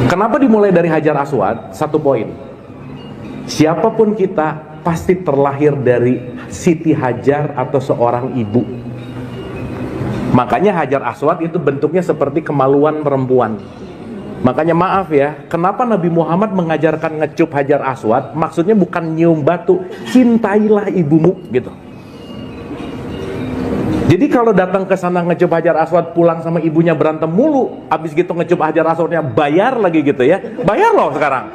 Kenapa dimulai dari Hajar Aswad? Satu poin. Siapapun kita pasti terlahir dari Siti Hajar atau seorang ibu. Makanya Hajar Aswad itu bentuknya seperti kemaluan perempuan. Makanya maaf ya, kenapa Nabi Muhammad mengajarkan ngecup Hajar Aswad? Maksudnya bukan nyium batu, cintailah ibumu gitu. Jadi kalau datang ke sana ngecup Hajar Aswad, pulang sama ibunya berantem mulu, abis gitu ngecup Hajar Aswadnya bayar lagi gitu ya, bayar loh sekarang.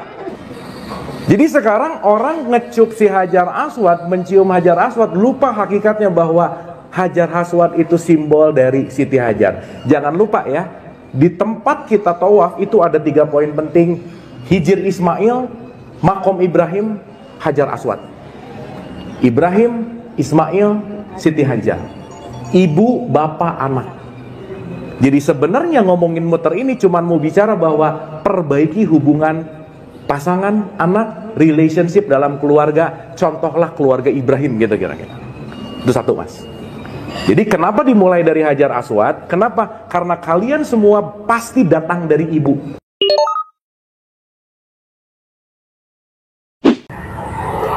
Jadi sekarang orang ngecup si Hajar Aswad, mencium Hajar Aswad, lupa hakikatnya bahwa Hajar Aswad itu simbol dari Siti Hajar. Jangan lupa ya, di tempat kita tawaf itu ada 3 poin penting: Hijr Ismail, Makom Ibrahim, Hajar Aswad. Ibrahim, Ismail, Siti Hajar. Ibu, bapak, anak. Jadi sebenarnya ngomongin muter ini cuman mau bicara bahwa perbaiki hubungan pasangan, anak, relationship dalam keluarga. Contohlah keluarga Ibrahim gitu kira-kira. Itu satu, Mas. Jadi kenapa dimulai dari Hajar Aswad? Kenapa? Karena kalian semua pasti datang dari ibu.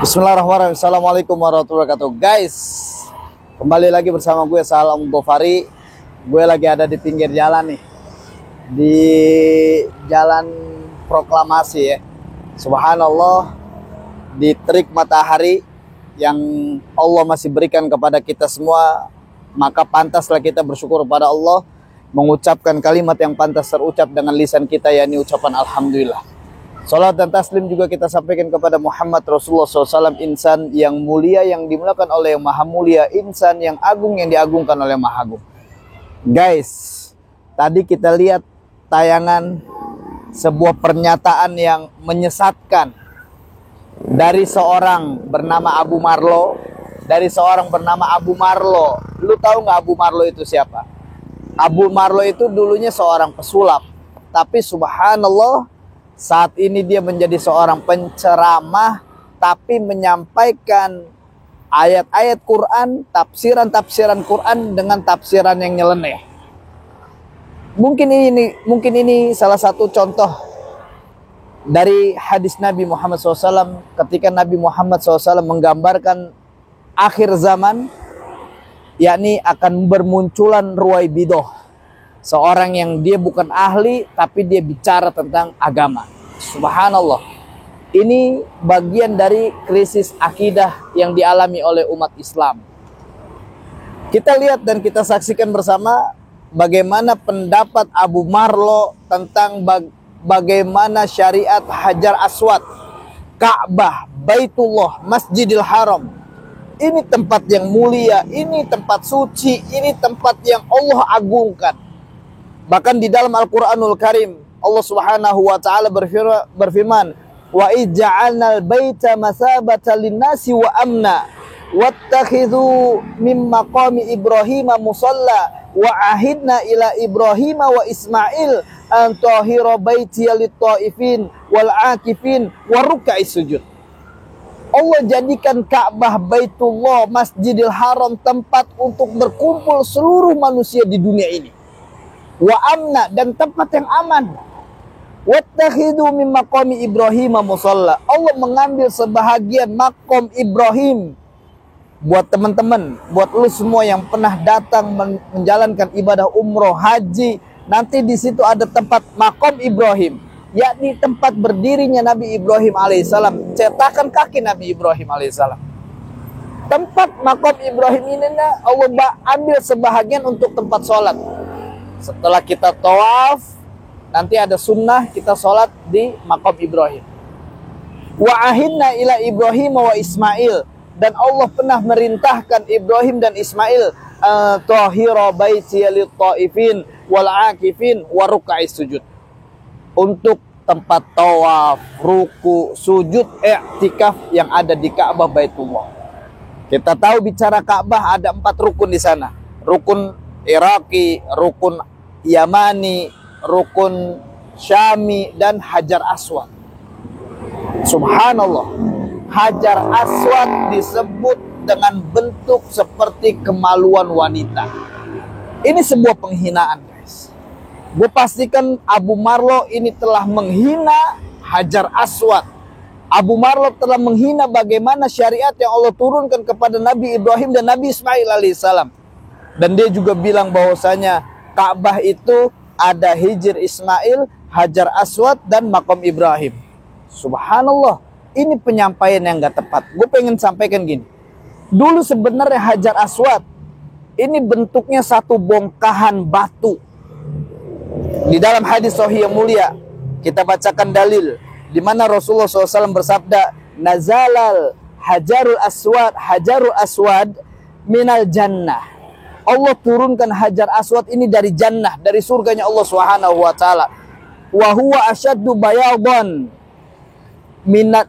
Bismillahirrahmanirrahim. Assalamualaikum warahmatullahi wabarakatuh. Guys, kembali lagi bersama gue Salam Gofari. Gue lagi ada di pinggir jalan nih, di Jalan Proklamasi ya. Subhanallah, di terik matahari yang Allah masih berikan kepada kita semua, maka pantaslah kita bersyukur kepada Allah, mengucapkan kalimat yang pantas terucap dengan lisan kita, yakni ucapan Alhamdulillah. Salat dan taslim juga kita sampaikan kepada Muhammad Rasulullah SAW, insan yang mulia, yang dimuliakan oleh yang maha mulia, insan yang agung, yang diagungkan oleh yang maha agung. Guys, tadi kita lihat tayangan sebuah pernyataan yang menyesatkan dari seorang bernama Abu Marlo. Dari seorang bernama Abu Marlo. Lu tahu nggak Abu Marlo itu siapa? Abu Marlo itu dulunya seorang pesulap, tapi subhanallah, saat ini dia menjadi seorang penceramah, tapi menyampaikan ayat-ayat Quran, tafsiran-tafsiran Quran dengan tafsiran yang nyeleneh. Mungkin ini salah satu contoh dari hadis Nabi Muhammad SAW ketika Nabi Muhammad SAW menggambarkan akhir zaman, yakni akan bermunculan Ruwaibidah. Seorang yang dia bukan ahli, tapi dia bicara tentang agama. Subhanallah. Ini bagian dari krisis akidah yang dialami oleh umat Islam. Kita lihat dan kita saksikan bersama bagaimana pendapat Abu Marlo tentang bagaimana syariat Hajar Aswad, Ka'bah, Baitullah, Masjidil Haram. Ini tempat yang mulia, ini tempat suci, ini tempat yang Allah agungkan. Bahkan di dalam Al-Quranul Karim, Allah Subhanahu wa ta'ala berfirman, wa ij'alnal baita masabatan linnasi wa amna wattakhidhu min maqami Ibrahim musalla wa ahidna ila Ibrahim wa Ismail an tahira baitiya lit-taifin wal akifin wa ruk'is sujud. Allah jadikan Ka'bah, Baitullah, Masjidil Haram tempat untuk berkumpul seluruh manusia di dunia ini. Wa amna, dan tempat yang aman. Wattakhidhu min maqami Ibrahim musalla. Allah mengambil sebahagian makom Ibrahim. Buat teman-teman, buat lu semua yang pernah datang menjalankan ibadah umroh, haji, nanti di situ ada tempat makom Ibrahim, yakni tempat berdirinya Nabi Ibrahim alaihissalam, cetakan kaki Nabi Ibrahim alaihissalam. Tempat makom Ibrahim ini Allah ambil sebahagian untuk tempat sholat. Setelah kita tawaf, nanti ada sunnah kita sholat di makom Ibrahim. Wa ahidna ila Ibrahim wa Ismail, dan Allah pernah merintahkan Ibrahim dan Ismail, tahira baitiya lit-taifin wal akifin wa ruk'is sujud, untuk tempat tawaf, ruku, sujud, i'tikaf yang ada di Ka'bah Baitullah. Kita tahu bicara Ka'bah ada 4 rukun di sana. Rukun Iraki, rukun Yamani, rukun Syami, dan Hajar Aswad. Subhanallah, Hajar Aswad disebut dengan bentuk seperti kemaluan wanita. Ini sebuah penghinaan, guys. Gue pastikan Abu Marlo ini telah menghina Hajar Aswad. Abu Marlo telah menghina bagaimana syariat yang Allah turunkan kepada Nabi Ibrahim dan Nabi Ismail alaihissalam. Dan dia juga bilang bahwasanya Ka'bah itu ada Hijr Ismail, Hajar Aswad, dan Makom Ibrahim. Subhanallah, ini penyampaian yang gak tepat. Gue pengen sampaikan gini. Dulu sebenarnya Hajar Aswad ini bentuknya satu bongkahan batu. Di dalam hadis sahih yang mulia, kita bacakan dalil di mana Rasulullah SAW bersabda, nazalal hajarul aswad minal jannah. Allah turunkan Hajar Aswad ini dari jannah, dari surganya Allah Subhanahu wa taala. Wa huwa asyaddu bayadan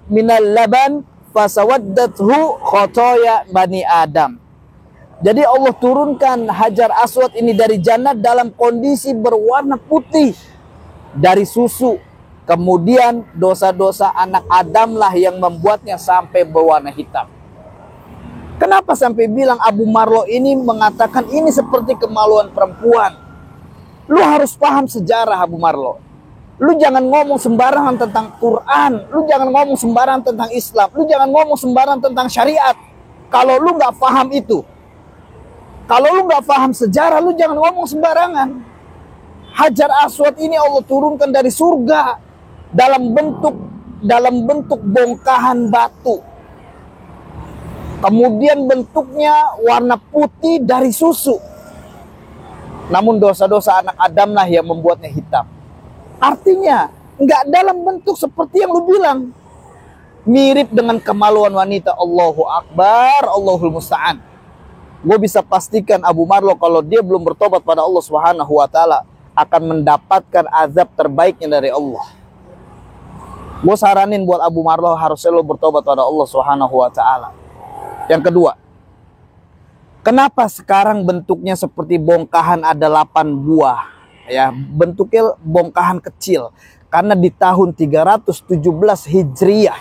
minal laban fasawaddathu khotoya bani Adam. Jadi Allah turunkan Hajar Aswad ini dari jannah dalam kondisi berwarna putih dari susu. Kemudian dosa-dosa anak Adam lah yang membuatnya sampai berwarna hitam. Kenapa sampai bilang Abu Marlo ini mengatakan ini seperti kemaluan perempuan? Lu harus paham sejarah Abu Marlo. Lu jangan ngomong sembarangan tentang Quran. Lu jangan ngomong sembarangan tentang Islam. Lu jangan ngomong sembarangan tentang syariat. Kalau lu gak paham itu. Kalau lu gak paham sejarah, lu jangan ngomong sembarangan. Hajar Aswad ini Allah turunkan dari surga dalam bentuk bongkahan batu. Kemudian bentuknya warna putih dari susu. Namun dosa-dosa anak Adam lah yang membuatnya hitam. Artinya nggak dalam bentuk seperti yang lu bilang. Mirip dengan kemaluan wanita. Allahu Akbar, Allahul Musta'an. Gue bisa pastikan Abu Marlo kalau dia belum bertobat pada Allah Subhanahu wa taala akan mendapatkan azab terbaiknya dari Allah. Gue saranin buat Abu Marlo harusnya lo bertobat pada Allah Subhanahu wa taala. Yang kedua, kenapa sekarang bentuknya seperti bongkahan ada 8 buah? Ya, bentuknya bongkahan kecil. Karena di tahun 317 Hijriyah,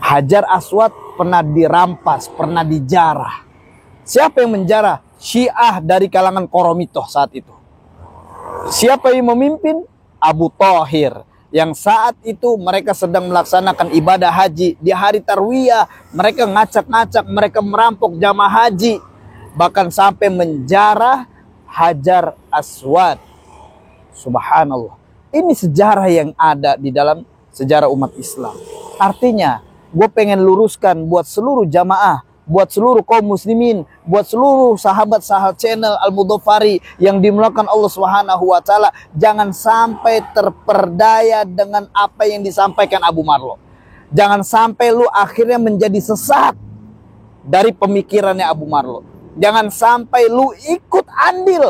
Hajar Aswad pernah dirampas, pernah dijarah. Siapa yang menjarah? Syiah dari kalangan Qoromitoh saat itu. Siapa yang memimpin? Abu Thahir. Yang saat itu mereka sedang melaksanakan ibadah haji. Di hari Tarwiyah mereka ngacak-ngacak, mereka merampok jamaah haji. Bahkan sampai menjarah Hajar Aswad. Subhanallah. Ini sejarah yang ada di dalam sejarah umat Islam. Artinya, gue pengen luruskan buat seluruh jamaah, buat seluruh kaum muslimin, buat seluruh sahabat-sahabat channel Al-Mudhafari yang dimulakan Allah Subhanahu wa taala, jangan sampai terperdaya dengan apa yang disampaikan Abu Marlo. Jangan sampai lu akhirnya menjadi sesat dari pemikirannya Abu Marlo. Jangan sampai lu ikut andil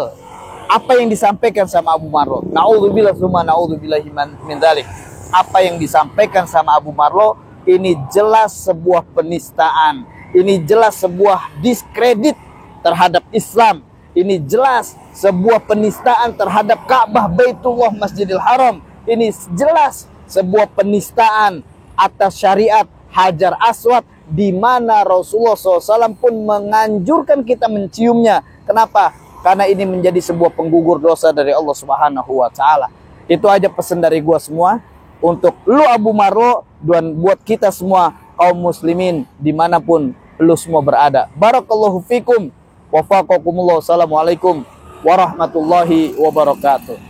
apa yang disampaikan sama Abu Marlo. Na'udzubillah summa na'udzubillahi min dzalik. Apa yang disampaikan sama Abu Marlo ini jelas sebuah penistaan. Ini jelas sebuah diskredit terhadap Islam. Ini jelas sebuah penistaan terhadap Ka'bah Baitullah Masjidil Haram. Ini jelas sebuah penistaan atas syariat Hajar Aswad, di mana Rasulullah SAW pun menganjurkan kita menciumnya. Kenapa? Karena ini menjadi sebuah penggugur dosa dari Allah Subhanahu wa taala. Itu aja pesan dari gua semua untuk lu Abu Marlo dan buat kita semua kaum muslimin dimanapun lu semua berada. Barakallahu fikum wa faqakumullah. Assalamualaikum warahmatullahi wabarakatuh.